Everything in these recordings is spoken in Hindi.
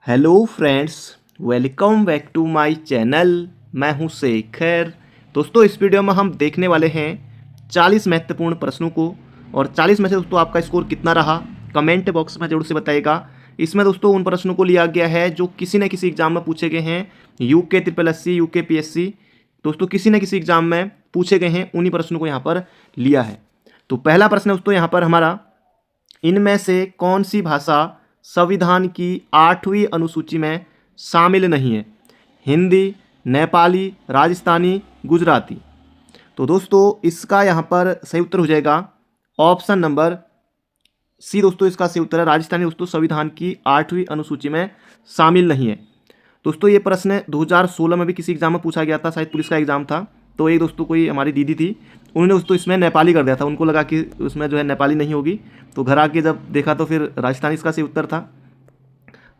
Hello friends, welcome back to my channel. मैं हूं शेखर। दोस्तों, इस वीडियो में हम देखने वाले हैं 40 महत्वपूर्ण प्रश्नों को। और 40 में से दोस्तों आपका स्कोर कितना रहा कमेंट बॉक्स में जरूर से बताइएगा। इसमें दोस्तों उन प्रश्नों को लिया गया है जो किसी न किसी एग्जाम में पूछे गए हैं। UK triple S C, UK PSC, दोस्तों किसी न किसी एग्जाम में पूछे गए हैं, उन्हीं प्रश्नों को यहाँ पर लिया है। तो पहला प्रश्न है दोस्तों यहाँ पर हमारा, इनमें से कौन सी भाषा संविधान की 8वीं अनुसूची में शामिल नहीं है? हिंदी, नेपाली, राजस्थानी, गुजराती। तो दोस्तों इसका यहाँ पर सही उत्तर हो जाएगा ऑप्शन नंबर सी। दोस्तों इसका सही उत्तर है राजस्थानी। दोस्तों संविधान की 8वीं अनुसूची में शामिल नहीं है। दोस्तों ये प्रश्न 2016 में भी किसी एग्जाम में पूछा गया था, शायद पुलिस का एग्जाम था। तो एक दोस्तों कोई हमारी दीदी थी, उन्होंने दोस्तों इसमें नेपाली कर दिया था। उनको लगा कि उसमें जो है नेपाली नहीं होगी, तो घर आके जब देखा तो फिर राजस्थानी इसका सही उत्तर था।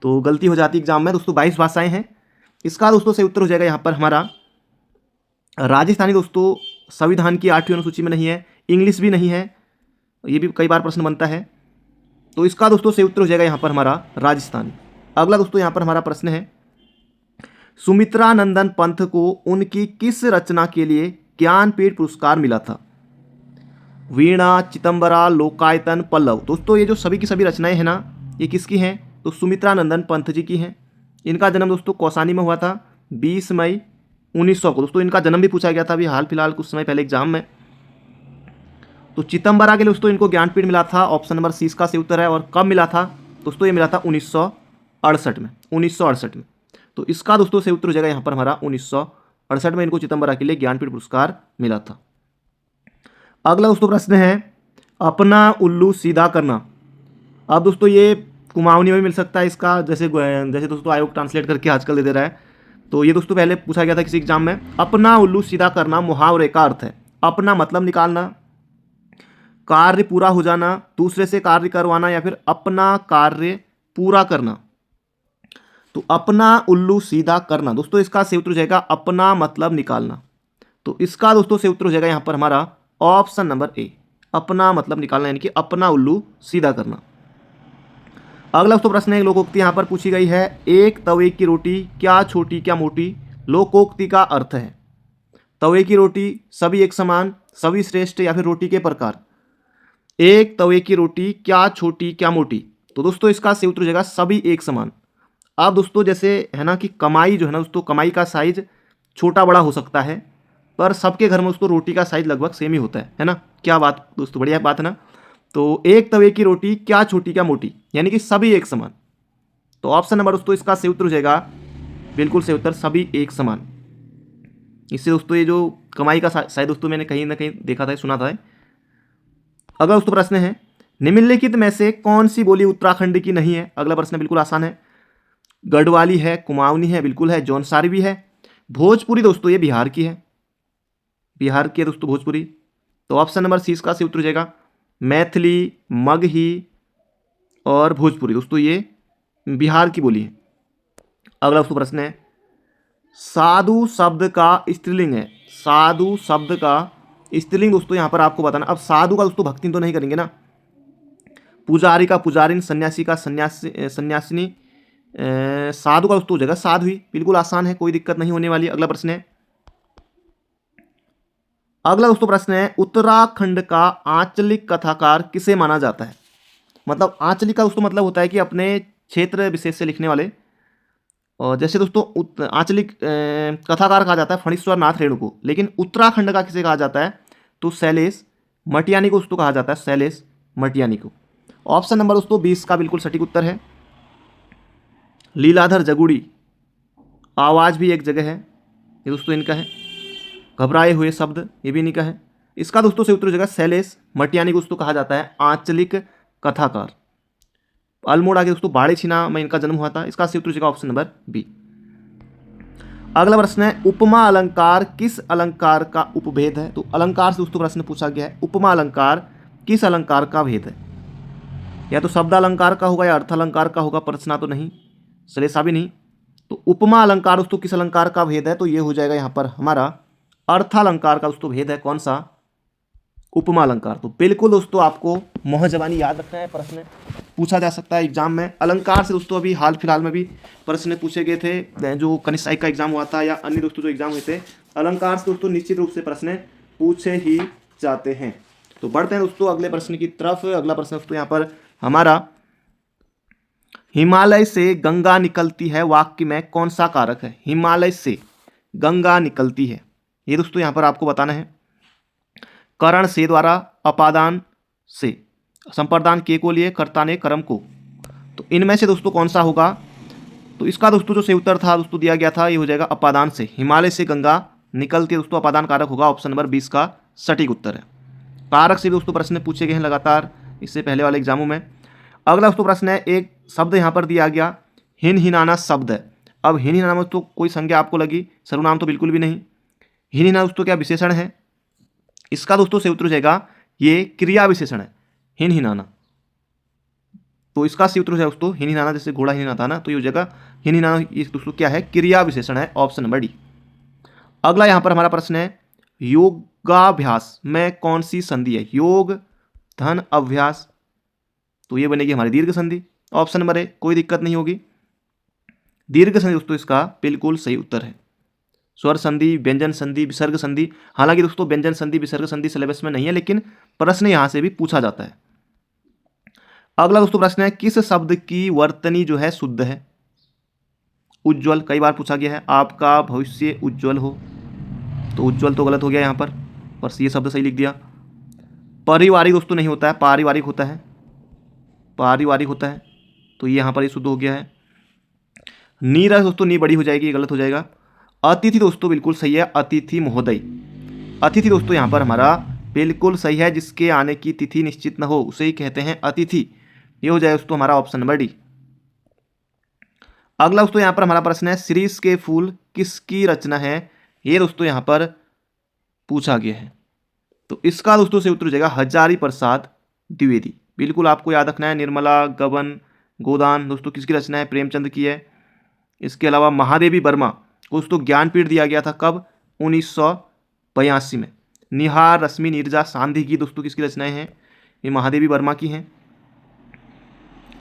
तो गलती हो जाती एग्जाम में। दोस्तों 22 भाषाएं हैं। इसका दोस्तों सही उत्तर हो जाएगा यहाँ पर हमारा राजस्थानी। दोस्तों संविधान की 8वीं अनुसूची में नहीं है, इंग्लिश भी नहीं है, ये भी कई बार प्रश्न बनता है। तो इसका दोस्तों सही उत्तर हो जाएगा यहाँ पर हमारा राजस्थानी। अगला दोस्तों यहाँ पर हमारा प्रश्न है, सुमित्रा नंदन पंत को उनकी किस रचना के लिए ज्ञानपीठ पुरस्कार मिला था? वीणा, चिदंबरा, लोकायतन, पल्लव। दोस्तों ये जो सभी की सभी रचनाएं हैं ना, ये किसकी हैं? तो सुमित्रा नंदन पंत जी की हैं। इनका जन्म दोस्तों कौसानी में हुआ था 20 मई 1900 को। दोस्तों इनका जन्म भी पूछा गया था अभी हाल फिलहाल कुछ समय पहले एग्जाम में। तो चिदंबरा के लिए दोस्तों इनको ज्ञानपीठ मिला था, ऑप्शन नंबर सी इसका सही उत्तर है। और कब मिला था? दोस्तों ये मिला था 1968 में। 1968 में। तो इसका दोस्तों सही उत्तर हो जाएगा यहाँ पर हमारा 1968 में इनको चिदंबरा के लिए ज्ञानपीठ पुरस्कार मिला था। अगला दोस्तों प्रश्न है, अपना उल्लू सीधा करना। अब दोस्तों ये कुमाऊनी में भी मिल सकता है इसका, जैसे जैसे दोस्तों आयोग ट्रांसलेट करके आजकल दे रहा है। तो ये दोस्तों पहले पूछा गया था किसी एग्जाम में। अपना उल्लू सीधा करना मुहावरे का अर्थ है अपना मतलब निकालना, कार्य पूरा हो जाना, दूसरे से कार्य करवाना, या फिर अपना कार्य पूरा करना। तो अपना उल्लू सीधा करना, दोस्तों इसका सही उत्तर हो जाएगा अपना मतलब निकालना। तो इसका दोस्तों सही उत्तर हो जाएगा यहाँ पर हमारा ऑप्शन नंबर ए, अपना मतलब निकालना, यानी कि अपना उल्लू सीधा करना। अगला दोस्तों प्रश्न है, लोकोक्ति यहाँ पर पूछी गई है, एक तवे की रोटी क्या छोटी क्या मोटी? लोकोक्ति का अर्थ है तवे की रोटी, सभी एक समान, सभी श्रेष्ठ, या फिर रोटी के प्रकार। एक तवे की रोटी क्या छोटी क्या मोटी? तो दोस्तों इसका सही उत्तर हो जाएगा सभी एक समान। अब दोस्तों जैसे है ना कि कमाई जो है ना दोस्तों, कमाई का साइज छोटा बड़ा हो सकता है, पर सबके घर में दोस्तों रोटी का साइज लगभग सेम ही होता है ना। क्या बात दोस्तों, बढ़िया बात है ना। तो एक तवे की रोटी क्या छोटी क्या मोटी, यानी कि सभी एक समान। तो ऑप्शन नंबर दोस्तों इसका सही उत्तर हो जाएगा बिल्कुल सही उत्तर, सभी एक समान। इससे दोस्तों ये जो कमाई का साइज दोस्तों मैंने कहीं ना कहीं देखा था, सुना था। अगला दोस्तों प्रश्न है, निम्नलिखित में से कौन सी बोली उत्तराखंड की नहीं है? अगला प्रश्न बिल्कुल आसान है। गढ़वाली है, कुमाऊनी है, बिल्कुल है, जौनसारी भी है। भोजपुरी दोस्तों ये बिहार की है, बिहार की है दोस्तों भोजपुरी। तो ऑप्शन नंबर सी इसका सही उत्तर हो जाएगा मैथिली, मगही और भोजपुरी। दोस्तों ये बिहार की बोली है। अगला दोस्तों प्रश्न है, साधु शब्द का स्त्रीलिंग है। साधु शब्द का स्त्रीलिंग दोस्तों यहाँ पर आपको बताना। अब साधु का दोस्तों भक्ति तो नहीं करेंगे ना, पुजारी का पुजारिन, सन्यासी का सन्यासी सन्यासिनी, साधु का दोस्तों हो जाएगा साध्वी। बिल्कुल आसान है, कोई दिक्कत नहीं होने वाली। अगला प्रश्न है, अगला दोस्तों प्रश्न है, उत्तराखंड का आंचलिक कथाकार किसे माना जाता है? मतलब आंचलिक का दोस्तों मतलब होता है कि अपने क्षेत्र विशेष से लिखने वाले। और जैसे दोस्तों आंचलिक कथाकार कहा जाता है फणीश्वर नाथ रेणु को, लेकिन उत्तराखंड का किसे कहा जाता है? तो शैलेश मटियानी को दोस्तों कहा जाता है, शैलेश मटियानी को। ऑप्शन नंबर दोस्तों 20 का बिल्कुल सटीक उत्तर है। लीलाधर जगुड़ी, आवाज़ भी एक जगह है, ये दोस्तों इनका है। घबराए हुए शब्द, ये भी इनका है। इसका दोस्तों से उत्तर हो जाएगा शैलेश मटियानी को दोस्तों कहा जाता है आंचलिक कथाकार। अल्मोड़ा के दोस्तों बाड़े छिना में इनका जन्म हुआ था। इसका सही उत्तर हो जाएगा ऑप्शन नंबर बी। अगला प्रश्न है, उपमा अलंकार किस अलंकार का उपभेद है? तो अलंकार से दोस्तों प्रश्न पूछा गया है, उपमा अलंकार किस अलंकार का भेद है? या तो शब्द अलंकार का होगा या अर्थ अलंकार का होगा, प्रश्ना तो नहीं, श्लेषा भी नहीं। तो उपमा अलंकार दोस्तों किस अलंकार का भेद है? तो ये हो जाएगा यहाँ पर हमारा अर्थालंकार का दोस्तों भेद है। कौन सा? उपमा अलंकार। तो बिल्कुल दोस्तों आपको मोह जबानी याद रखना है, प्रश्न पूछा जा सकता है एग्जाम में। अलंकार से दोस्तों अभी हाल फिलहाल में भी प्रश्न पूछे गए थे, जो कनिष्ठ का एग्जाम हुआ था या अन्य दोस्तों जो एग्जाम हुए थे, अलंकार से दोस्तों निश्चित रूप से प्रश्न पूछे ही जाते हैं। तो बढ़ते हैं दोस्तों अगले प्रश्न की तरफ। अगला प्रश्न दोस्तों यहाँ पर हमारा, हिमालय से गंगा निकलती है वाक्य में कौन सा कारक है? हिमालय से गंगा निकलती है, ये दोस्तों यहाँ पर आपको बताना है। करण से द्वारा, अपादान से, संप्रदान के को लिए, कर्ता ने कर्म को। तो इनमें से दोस्तों कौन सा होगा? तो इसका दोस्तों जो सही उत्तर था दोस्तों दिया गया था, ये हो जाएगा अपादान से। हिमालय से गंगा निकलती है दोस्तों, अपादान कारक होगा, ऑप्शन नंबर 20 का सटीक उत्तर है। कारक से भी दोस्तों प्रश्न पूछे गए हैं लगातार इससे पहले वाले एग्जामों में। अगला दोस्तों प्रश्न है, एक शब्द यहाँ पर दिया गया, हिन हिनाना शब्द है। अब हिन हिनाना में तो कोई संज्ञा आपको लगी, सर्वनाम तो बिल्कुल भी नहीं। हिन हिनाना दोस्तों क्या विशेषण है? इसका दोस्तों सही उत्तर हो जाएगा, ये क्रिया विशेषण है हिन हिनाना। तो इसका सही उत्तर हो जाएगा दोस्तों हिन हिनाना, जैसे घोड़ा हिन हिनाता ना, तो ये हो जाएगा हिन हिनाना, ये दोस्तों क्या है? क्रिया विशेषण है, ऑप्शन नंबर डी। अगला यहाँ पर हमारा प्रश्न है, योगाभ्यास में कौन सी संधि है? योग धन अभ्यास, तो ये बनेगी हमारी दीर्घ संधि, ऑप्शन नंबर ए, कोई दिक्कत नहीं होगी। दीर्घ संधि दोस्तों इसका बिल्कुल सही उत्तर है। स्वर संधि, व्यंजन संधि, विसर्ग संधि, हालांकि दोस्तों व्यंजन संधि विसर्ग संधि सिलेबस में नहीं है, लेकिन प्रश्न यहां से भी पूछा जाता है। अगला दोस्तों प्रश्न है, किस शब्द की वर्तनी जो है शुद्ध है? उज्ज्वल, कई बार पूछा गया है, आपका भविष्य उज्ज्वल हो, तो उज्ज्वल तो गलत हो गया यहाँ पर ये शब्द सही लिख दिया। पारिवारिक दोस्तों नहीं होता है, पारिवारिक होता है, पारिवारिक होता है, तो ये यहाँ पर ये शुद्ध हो गया है। नीरस दोस्तों नी बड़ी हो जाएगी, ये गलत हो जाएगा। अतिथि दोस्तों बिल्कुल सही है, अतिथि महोदय। अतिथि दोस्तों यहाँ पर हमारा बिल्कुल सही है, जिसके आने की तिथि निश्चित न हो उसे ही कहते हैं अतिथि, ये हो जाए दोस्तों हमारा ऑप्शन नंबर डी। अगला दोस्तों यहाँ पर हमारा प्रश्न है, शीरीष के फूल किसकी रचना है? ये दोस्तों यहाँ पर पूछा गया है, तो इसका दोस्तों से उत्तर हो जाएगा हजारी प्रसाद द्विवेदी। बिल्कुल आपको याद रखना है। निर्मला, गबन, गोदान दोस्तों किसकी रचना है? प्रेमचंद की है। इसके अलावा महादेवी वर्मा को दोस्तों ज्ञानपीठ दिया गया था, कब? 1982 में। निहार, रश्मि, नीरजा, सांधी की दोस्तों किसकी रचनाएं हैं? ये महादेवी वर्मा की हैं।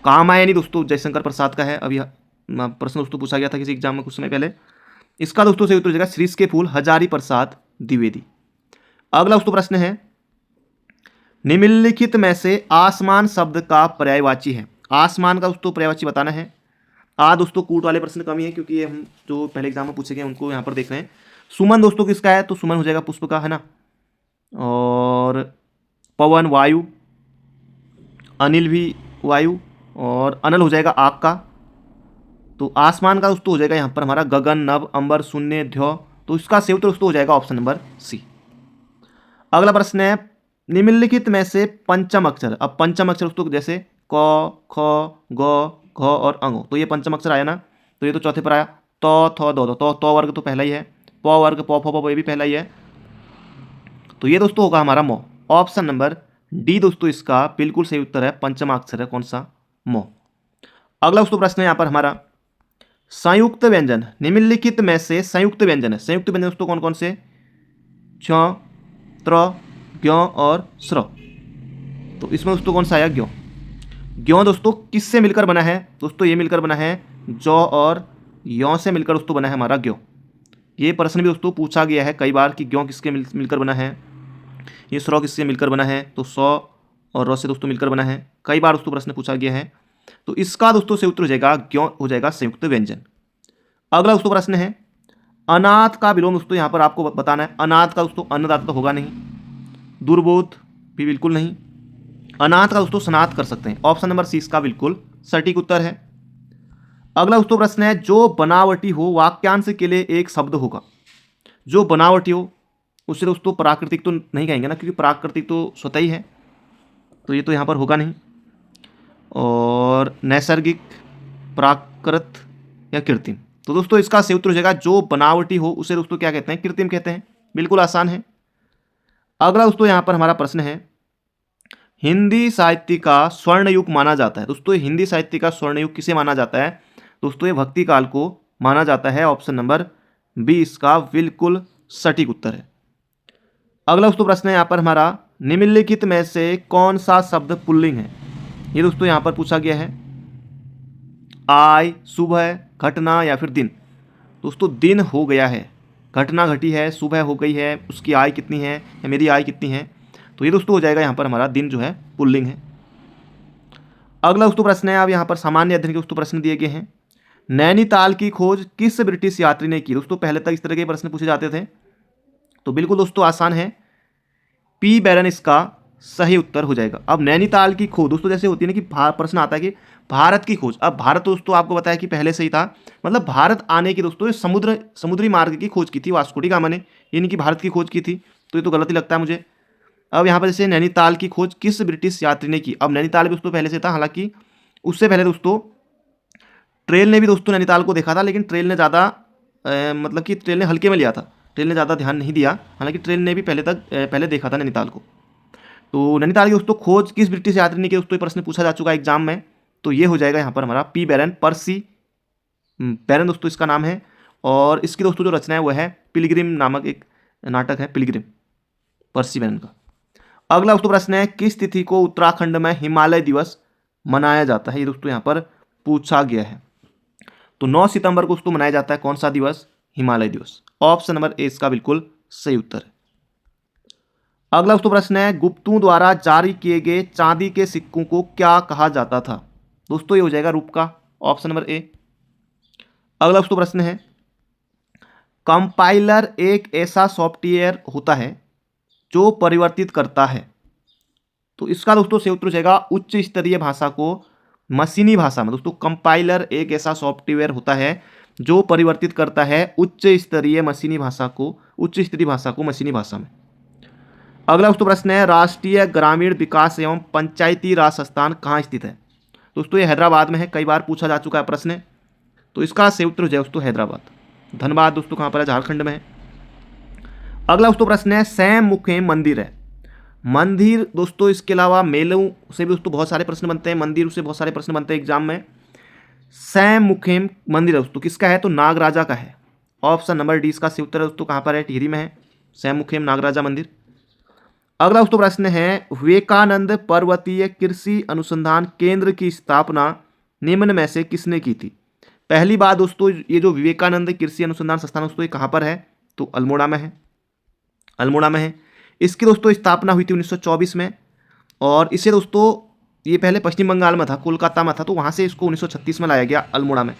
कामायनी दोस्तों जयशंकर प्रसाद का है, अभी प्रश्न दोस्तों पूछा गया था किसी एग्जाम में कुछ समय पहले। इसका दोस्तों सही उत्तर हो जाएगा शीरीष के फूल हजारी प्रसाद द्विवेदी। अगला दोस्तों प्रश्न है, निम्नलिखित में से आसमान शब्द का पर्यायवाची है? आसमान का दोस्तों पर्यायवाची बताना है। दोस्तों कूट वाले प्रश्न कम ही है, क्योंकि ये हम जो पहले एग्जाम में पूछे गए उनको यहाँ पर देख रहे हैं। सुमन दोस्तों किसका है? तो सुमन हो जाएगा पुष्प का, है ना। और पवन वायु, अनिल भी वायु, और अनल हो जाएगा आग का। तो आसमान का दोस्तों हो जाएगा यहाँ पर हमारा गगन, नभ, अंबर, शून्य, ध्यो। तो इसका सही उत्तर दोस्तों हो जाएगा ऑप्शन नंबर सी। अगला प्रश्न है, निम्नलिखित में से पंचम अक्षर। अब पंचम अक्षर दोस्तों जैसे क, ख, ग, घ और अंग, तो ये पंचम अक्षर आया ना, तो ये तो चौथे पर आया। तो, थ, दो, तो वर्ग तो पहला ही है, प वर्ग, प, फ, प, ये भी पहला ही है, तो ये दोस्तों होगा हमारा मो, ऑप्शन नंबर डी दोस्तों इसका बिल्कुल सही उत्तर है। पंचम अक्षर है कौन सा? मो। अगला दोस्तों प्रश्न है यहाँ पर हमारा, संयुक्त व्यंजन। निम्नलिखित में से संयुक्त व्यंजन है। संयुक्त व्यंजन दोस्तों कौन कौन से? छ, त्र, ज्ञ और स्र। तो इसमें दोस्तों कौन सा आया? ज्ञ। ज्ञ दोस्तों किससे मिलकर बना है? दोस्तों ये मिलकर बना है जौ और यों से मिलकर दोस्तों बना है हमारा ज्ञ। ये प्रश्न भी दोस्तों पूछा गया है कई बार कि ज्ञ किसके मिलकर बना है, ये स्र किससे मिलकर बना है, तो सौ और र से दोस्तों मिलकर बना है। कई बार दोस्तों प्रश्न पूछा गया है, तो इसका दोस्तों से उत्तर हो जाएगा ज्ञ हो जाएगा संयुक्त व्यंजन। अगला दोस्तों प्रश्न है, अनाथ का विलोम दोस्तों यहाँ पर आपको बताना है। अनाथ का दोस्तों अन्नदाता तो होगा नहीं, दुर्बोध भी बिल्कुल नहीं, अनाथ का दोस्तों सनाथ कर सकते हैं, ऑप्शन नंबर सी इसका बिल्कुल सटीक उत्तर है। अगला दोस्तों प्रश्न है, जो बनावटी हो वाक्यांश के लिए एक शब्द होगा। जो बनावटी हो उससे दोस्तों प्राकृतिक तो नहीं कहेंगे ना, क्योंकि प्राकृतिक तो स्वतः ही है, तो ये तो यहाँ पर होगा नहीं। और नैसर्गिक, प्राकृत या कृत्रिम, तो दोस्तों इसका सही उत्तर हो जाएगा जो बनावटी हो उसे दोस्तों क्या कहते हैं? कृत्रिम कहते हैं। बिल्कुल आसान है। अगला दोस्तों यहाँ पर हमारा प्रश्न है, हिंदी साहित्य का स्वर्ण युग माना जाता है। दोस्तों हिंदी साहित्य का स्वर्ण युग किसे माना जाता है? दोस्तों ये भक्ति काल को माना जाता है, ऑप्शन नंबर बी इसका बिल्कुल सटीक उत्तर है। अगला दोस्तों प्रश्न है यहाँ पर हमारा, निम्नलिखित में से कौन सा शब्द पुल्लिंग है? ये दोस्तों यहाँ पर पूछा गया है। आय, सुबह, घटना या फिर दिन। दोस्तों दिन हो गया है, घटना घटी है, सुबह हो गई है, उसकी आय कितनी है या मेरी आय कितनी है, तो ये दोस्तों हो जाएगा यहाँ पर हमारा दिन जो है पुल्लिंग है। अगला दोस्तों प्रश्न है, अब यहाँ पर सामान्य अध्ययन के दोस्तों प्रश्न दिए गए हैं। नैनीताल की खोज किस ब्रिटिश यात्री ने की? दोस्तों पहले तक इस तरह के प्रश्न पूछे जाते थे, तो बिल्कुल दोस्तों आसान है, पी बैरन इसका सही उत्तर हो जाएगा। अब नैनीताल की खोज दोस्तों जैसे होती है ना कि प्रश्न आता है कि भारत की खोज। अब भारत दोस्तों आपको बताया कि पहले से ही था, मतलब भारत आने की दोस्तों समुद्री मार्ग की खोज की थी वास्को डी गामा ने, ये नहीं कि भारत की खोज की थी, तो ये तो गलत ही लगता है मुझे। अब यहाँ पर जैसे नैनीताल की खोज किस ब्रिटिश यात्री ने की, अब नैनीताल भी दोस्तों पहले से था, हालांकि उससे पहले दोस्तों ट्रेन ने भी दोस्तों नैनीताल को देखा था, लेकिन ट्रेन ने ज़्यादा मतलब कि ट्रेन ने हल्के में लिया था, ट्रेन ने ज़्यादा ध्यान नहीं दिया, हालांकि ट्रेन ने भी पहले देखा था नैनीताल को। तो नैनीताल की दोस्तों खोज किस ब्रिटिश यात्री ने की, दोस्तों ये प्रश्न पूछा जा चुका है एग्जाम में, तो ये हो जाएगा यहाँ पर हमारा पी बैरन, पर्सी बैरन दोस्तों इसका नाम है। और इसकी दोस्तों जो रचना है वह है पिलग्रिम नामक एक नाटक है, पिलग्रिम, पर्सी बैरन का। अगला दोस्तों प्रश्न है, किस तिथि को उत्तराखंड में हिमालय दिवस मनाया जाता है? ये दोस्तों यहाँ पर पूछा गया है। तो 9 सितंबर को दोस्तों मनाया जाता है कौन सा दिवस? हिमालय दिवस। ऑप्शन नंबर ए इसका बिल्कुल सही उत्तर है। अगला दोस्तों प्रश्न है, गुप्तों द्वारा जारी किए गए चांदी के सिक्कों को क्या कहा जाता था? दोस्तों ये हो जाएगा रूपका, ऑप्शन नंबर ए। अगला दोस्तों प्रश्न है, कंपाइलर एक ऐसा सॉफ्टवेयर होता है जो परिवर्तित करता है, तो इसका दोस्तों सही उत्तर हो जाएगा उच्च स्तरीय भाषा को मशीनी भाषा में। दोस्तों कंपाइलर एक ऐसा सॉफ्टवेयर होता है जो परिवर्तित करता है उच्च स्तरीय भाषा को मशीनी भाषा में। अगला दोस्तों प्रश्न है, राष्ट्रीय ग्रामीण विकास एवं पंचायती राज संस्थान कहाँ स्थित है? दोस्तों ये हैदराबाद में है, कई बार पूछा जा चुका है प्रश्न, तो इसका सही उत्तर हो जाएगा दोस्तों हैदराबाद। धनबाद दोस्तों कहाँ पर है? झारखंड में है। अगला दोस्तों प्रश्न है, सैम मुखेम मंदिर है, मंदिर दोस्तों इसके अलावा मेलों से भी दोस्तों बहुत सारे प्रश्न बनते हैं, मंदिर से बहुत सारे प्रश्न बनते हैं एग्जाम में। सैम मुखेम मंदिर दोस्तों किसका है? तो नागराजा का है। ऑप्शन नंबर डी इसका सही उत्तर है दोस्तों, कहाँ पर है? टिहरी में है सैम मुखेम नागराजा मंदिर। अगला दोस्तों प्रश्न है, विवेकानंद पर्वतीय कृषि अनुसंधान केंद्र की स्थापना निम्न में से किसने की थी? पहली बात दोस्तों, ये जो विवेकानंद कृषि अनुसंधान संस्थान दोस्तों ये कहाँ पर है? तो अल्मोड़ा में है, अल्मोड़ा में है। इसकी दोस्तों स्थापना हुई थी 1924 में, और इसे दोस्तों ये पहले पश्चिम बंगाल में था, कोलकाता में था, तो वहाँ से इसको 1936 में लाया गया अल्मोड़ा में।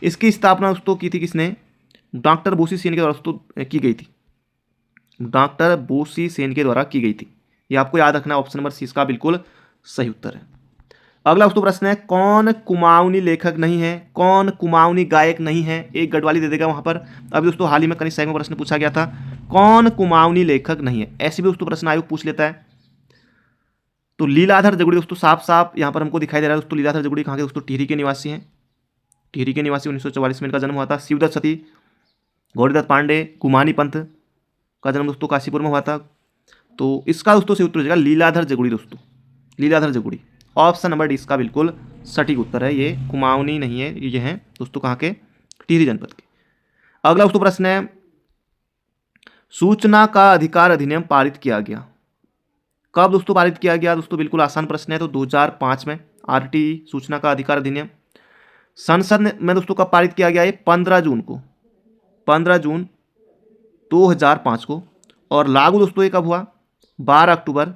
इसकी स्थापना दोस्तों की थी किसने? डॉक्टर बोसी सेन के द्वारा दोस्तों की गई थी, डॉक्टर बोसी सेन के द्वारा की गई थी। ये आपको याद रखना, ऑप्शन नंबर सी इसका बिल्कुल सही उत्तर है। अगला दोस्तों प्रश्न है, कौन कुमाऊनी लेखक नहीं है, कौन कुमाऊनी गायक नहीं है? एक गढ़वाली दे देगा वहाँ पर। अभी दोस्तों हाल ही में कनिष्ठ में प्रश्न पूछा गया था, कौन कुमाऊनी लेखक नहीं है? ऐसे भी दोस्तों प्रश्न आयोग पूछ लेता है। तो लीलाधर जगुड़ी दोस्तों साफ साफ यहाँ पर हमको दिखाई दे रहा है दोस्तों, लीलाधर जगुड़ी कहाँ के? दोस्तों टिहरी के निवासी हैं, टिहरी के निवासी, 1944 में इनका जन्म हुआ था। शिवदत्त सती, गौरीदत्त पांडे, कुमानी पंथ का जन्म दोस्तों काशीपुर में हुआ था। तो इसका दोस्तों सही उत्तर हो जाएगा लीलाधर जगुड़ी दोस्तों, Leeladhar Jaguri. Option number D इसका बिल्कुल सटीक उत्तर है, ये कुमाऊनी नहीं है, ये हैं दोस्तों कहाँ के? टिहरी जनपद के। अगला दोस्तों प्रश्न है, सूचना का अधिकार अधिनियम पारित किया गया, कब दोस्तों पारित किया गया? दोस्तों बिल्कुल आसान प्रश्न है, तो 2005 में आरटीई सूचना का अधिकार अधिनियम। संसद में दोस्तों कब पारित किया गया? ये 15 जून को, 15 जून 2005 को, और लागू दोस्तों ये कब हुआ? 12 अक्टूबर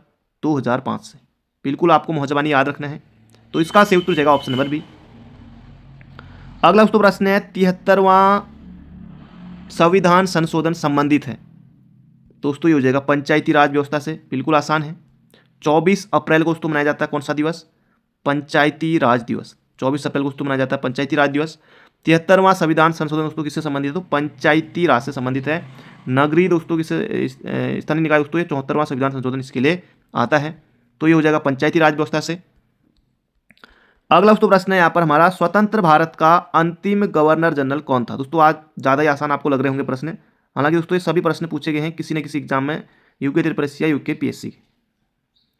2005 से। बिल्कुल आपको महजबानी याद रखना है, तो इसका सही उत्तर हो जाएगा ऑप्शन नंबर बी। अगला दोस्तों प्रश्न है, 73वां संविधान संशोधन संबंधित है, दोस्तों ये हो जाएगा पंचायती राज व्यवस्था से। बिल्कुल आसान है। 24 अप्रैल को दोस्तों मनाया जाता है कौन सा दिवस? पंचायती राज दिवस। 24 अप्रैल को दोस्तों मनाया जाता है पंचायती राज दिवस। 73वां संविधान संशोधन दोस्तों किससे संबंधित है? तो पंचायती राज से संबंधित है। नगरीय दोस्तों किससे, स्थानीय निकाय दोस्तों, ये 74वां संविधान संशोधन इसके लिए आता है, तो ये हो जाएगा पंचायती राज व्यवस्था से। अगला दोस्तों प्रश्न है यहाँ पर हमारा, स्वतंत्र भारत का अंतिम गवर्नर जनरल कौन था? दोस्तों आज ज़्यादा ही आसान आपको लग रहे होंगे प्रश्न, हालांकि दोस्तों ये सभी प्रश्न पूछे गए हैं किसी न किसी एग्जाम में, यूके त्रिपरीक्षा या यूके पीएससी।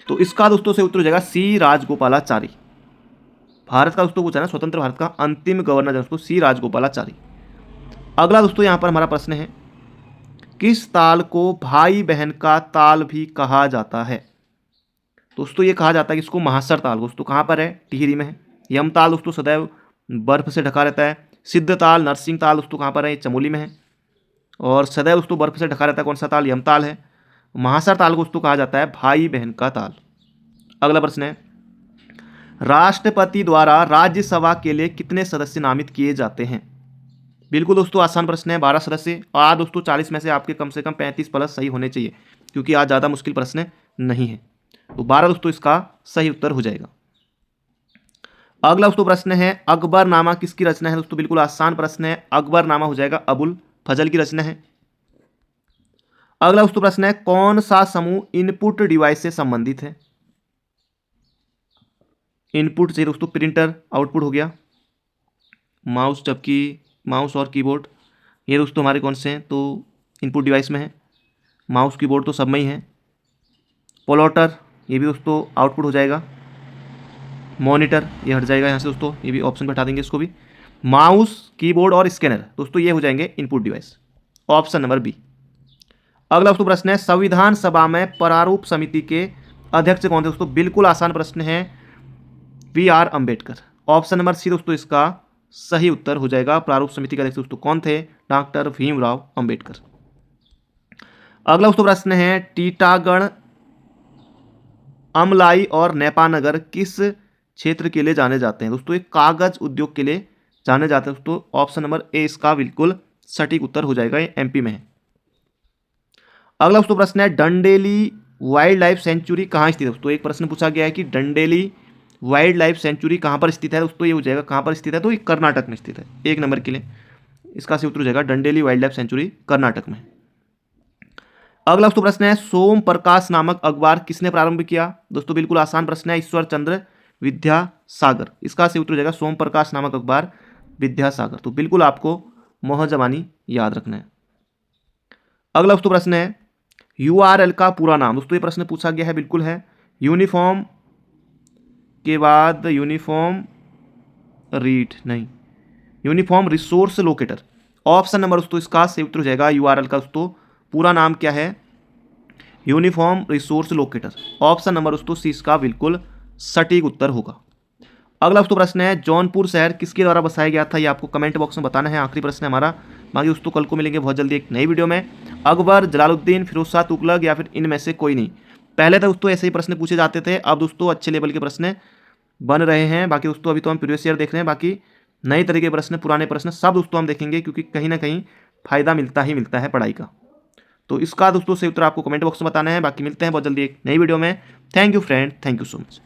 तो इसका दोस्तों से उत्तर हो जाएगा सी राजगोपालाचारी। भारत का दोस्तों पूछा है स्वतंत्र भारत का अंतिम गवर्नर दोस्तों सी राजगोपालाचारी। अगला दोस्तों यहाँ पर हमारा प्रश्न है, किस ताल को भाई बहन का ताल भी कहा जाता है? दोस्तों ये कहा जाता है कि इसको महासर ताल। दोस्तों कहाँ पर है? टिहरी में है। यम ताल दोस्तों सदैव बर्फ से ढका रहता है। सिद्ध ताल, नरसिंह ताल दोस्तों कहाँ पर है? चमोली में है। और सदैव दोस्तों बर्फ से ढका रहता है कौन सा ताल? यम ताल है। महासर ताल को दोस्तों कहा जाता है भाई बहन का ताल। अगला प्रश्न है, राष्ट्रपति द्वारा राज्यसभा के लिए कितने सदस्य नामित किए जाते हैं? बिल्कुल दोस्तों आसान प्रश्न है, 12 सदस्य। और आज दोस्तों 40 में से आपके कम से कम 35 प्लस सही होने चाहिए, क्योंकि आज ज़्यादा मुश्किल प्रश्न नहीं है। तो 12 दोस्तों इसका सही उत्तर हो जाएगा। अगला दोस्तों प्रश्न है, अकबरनामा किसकी रचना है? दोस्तों बिल्कुल आसान प्रश्न है, अकबरनामा हो जाएगा अबुल फजल की रचना है। अगला दोस्तों प्रश्न है, कौन सा समूह इनपुट डिवाइस से संबंधित है? इनपुट से दोस्तों प्रिंटर, आउटपुट हो गया, माउस, जबकि माउस और कीबोर्ड ये दोस्तों हमारे कौन से हैं? तो इनपुट डिवाइस में है। माउस कीबोर्ड तो सब में ही है। प्लॉटर ये भी दोस्तों आउटपुट हो जाएगा। मॉनिटर ये हट जाएगा यहाँ से दोस्तों, ये भी ऑप्शन पे हटा देंगे इसको भी। माउस, कीबोर्ड और स्कैनर दोस्तों ये हो जाएंगे input device, option number B. अगला दोस्तों प्रश्न है, संविधान सभा में प्रारूप समिति के अध्यक्ष कौन थे? दोस्तों बिल्कुल आसान प्रश्न है, BR Ambedkar. Option number C दोस्तों इसका सही उत्तर हो जाएगा। प्रारूप समिति के अध्यक्ष दोस्तों कौन थे? डॉक्टर भीमराव अंबेडकर। अगला दोस्तों प्रश्न है, टीटागढ़, अमलाई और नेपानगर किस क्षेत्र के लिए जाने जाते हैं? दोस्तों ये कागज उद्योग के लिए जाने जाते हैं दोस्तों। ऑप्शन नंबर ए इसका बिल्कुल सटीक उत्तर हो जाएगा, ये MP में है। अगला दोस्तों प्रश्न है, डंडेली वाइल्ड लाइफ सेंचुरी कहाँ स्थित है? दोस्तों एक प्रश्न पूछा गया है कि डंडेली वाइल्ड लाइफ सेंचुरी कहाँ पर स्थित है? दोस्तों ये हो जाएगा कहाँ पर स्थित है? तो ये कर्नाटक में स्थित है। 1 नंबर के लिए इसका सही उत्तर हो जाएगा Dandeli wild life sanctuary Karnataka में। अगला दोस्तों प्रश्न है, सोम प्रकाश नामक अखबार किसने प्रारंभ किया? दोस्तों बिल्कुल आसान प्रश्न है, ईश्वर चंद्र विद्यासागर। इसका सही उत्तर हो जाएगा सोम प्रकाश नामक अखबार विद्यासागर। तो बिल्कुल आपको मोहजबानी याद रखना है। अगला दोस्तों प्रश्न है, URL का पूरा नाम? दोस्तों ये प्रश्न पूछा गया है, बिल्कुल है यूनिफॉर्म के बाद uniform uniform resource locator. Option number दोस्तों इसका सही उत्तर हो जाएगा URL का दोस्तों पूरा नाम क्या है? Uniform resource locator. Option number दोस्तों सी इसका बिल्कुल सटीक उत्तर होगा। अगला दोस्तों प्रश्न है, जौनपुर शहर किसके द्वारा बसाया गया था? ये आपको कमेंट बॉक्स में बताना है। आखिरी प्रश्न है हमारा, बाकी दोस्तों कल को मिलेंगे बहुत जल्दी एक नई वीडियो में। अकबर, जलालुद्दीन, फिरोज शाह तुगलक या फिर इनमें से कोई नहीं? पहले तो दोस्तों ऐसे ही प्रश्न पूछे जाते थे, अब दोस्तों अच्छे लेवल के प्रश्न बन रहे हैं। बाकी दोस्तों अभी तो हम प्रीवियस ईयर देख रहे हैं, बाकी नए तरीके के प्रश्न, पुराने प्रश्न सब दोस्तों हम देखेंगे, क्योंकि कहीं ना कहीं फायदा मिलता ही मिलता है पढ़ाई का। तो इसका दोस्तों सही उत्तर आपको कमेंट बॉक्स में बताना है। बाकी मिलते हैं बहुत जल्दी एक नई वीडियो में। Thank you friend, thank you so much.